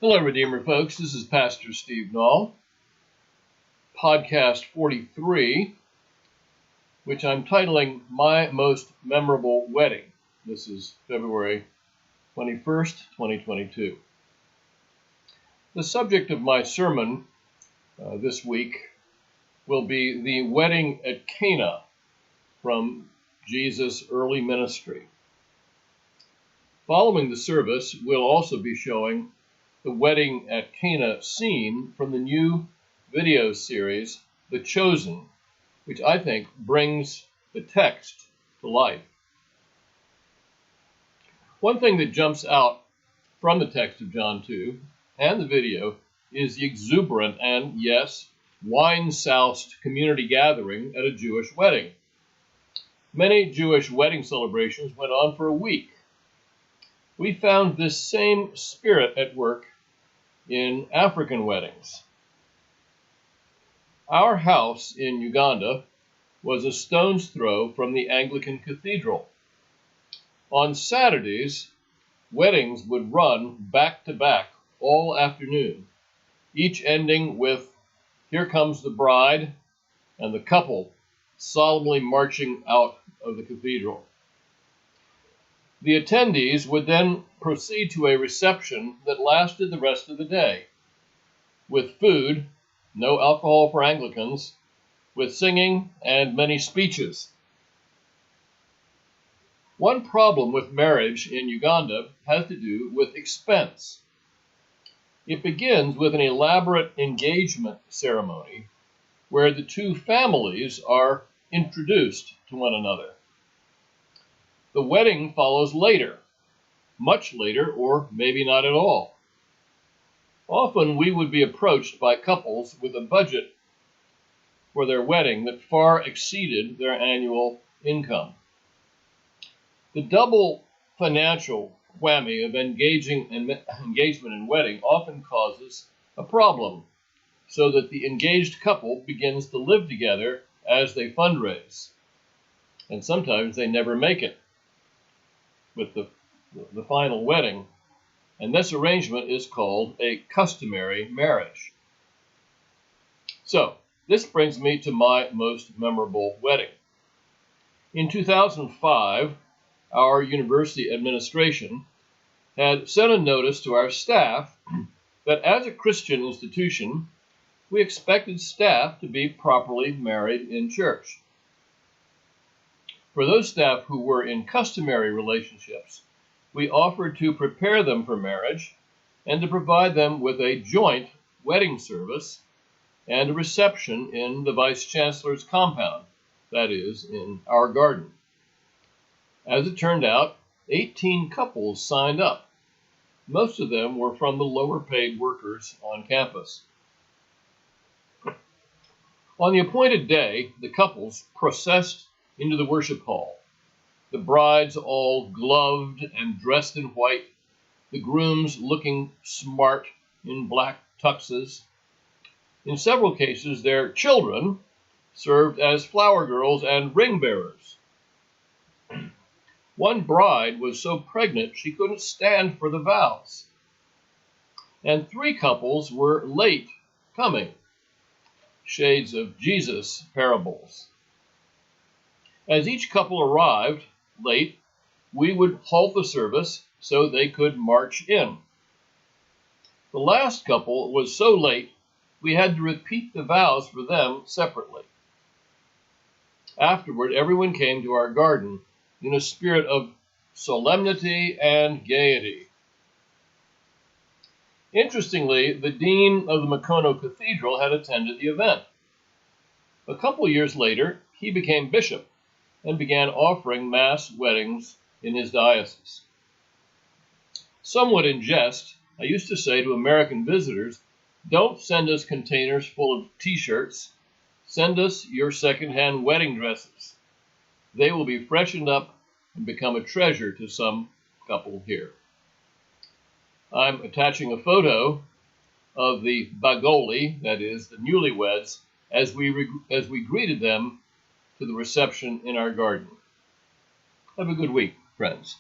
Hello, Redeemer folks. This is Pastor Steve Nall, podcast 43, which I'm titling My Most Memorable Wedding. This is February 21st, 2022. The subject of my sermon this week will be the wedding at Cana from Jesus' early ministry. Following the service, we'll also be showing the wedding at Cana scene from the new video series, The Chosen, which I think brings the text to life. One thing that jumps out from the text of John 2 and the video is the exuberant and, yes, wine-soused community gathering at a Jewish wedding. Many Jewish wedding celebrations went on for a week. We found this same spirit at work in African weddings. Our house in Uganda was a stone's throw from the Anglican cathedral. On Saturdays, weddings would run back to back all afternoon, each ending with "Here Comes the Bride" and the couple solemnly marching out of the cathedral. The attendees would then proceed to a reception that lasted the rest of the day, with food, no alcohol for Anglicans, with singing and many speeches. One problem with marriage in Uganda has to do with expense. It begins with an elaborate engagement ceremony where the two families are introduced to one another. The wedding follows later, much later, or maybe not at all. Often we would be approached by couples with a budget for their wedding that far exceeded their annual income. The double financial whammy of engagement and wedding often causes a problem, so that the engaged couple begins to live together as they fundraise, and sometimes they never make it with the final wedding, and this arrangement is called a customary marriage. So, this brings me to my most memorable wedding. In 2005, our university administration had sent a notice to our staff that as a Christian institution, we expected staff to be properly married in church. For those staff who were in customary relationships, we offered to prepare them for marriage and to provide them with a joint wedding service and a reception in the Vice Chancellor's compound, that is, in our garden. As it turned out, 18 couples signed up. Most of them were from the lower-paid workers on campus. On the appointed day, the couples processed into the worship hall, the brides all gloved and dressed in white, the grooms looking smart in black tuxes. In several cases, their children served as flower girls and ring bearers. One bride was so pregnant she couldn't stand for the vows. And 3 couples were late coming, shades of Jesus parables. As each couple arrived late, we would halt the service so they could march in. The last couple was so late, we had to repeat the vows for them separately. Afterward, everyone came to our garden in a spirit of solemnity and gaiety. Interestingly, the dean of the Makono Cathedral had attended the event. A couple years later, he became bishop and began offering mass weddings in his diocese. Somewhat in jest, I used to say to American visitors, "Don't send us containers full of t-shirts. Send us your second-hand wedding dresses. They will be freshened up and become a treasure to some couple here." I'm attaching a photo of the Bagoli, that is, the newlyweds, as we greeted them to the reception in our garden. Have a good week, friends.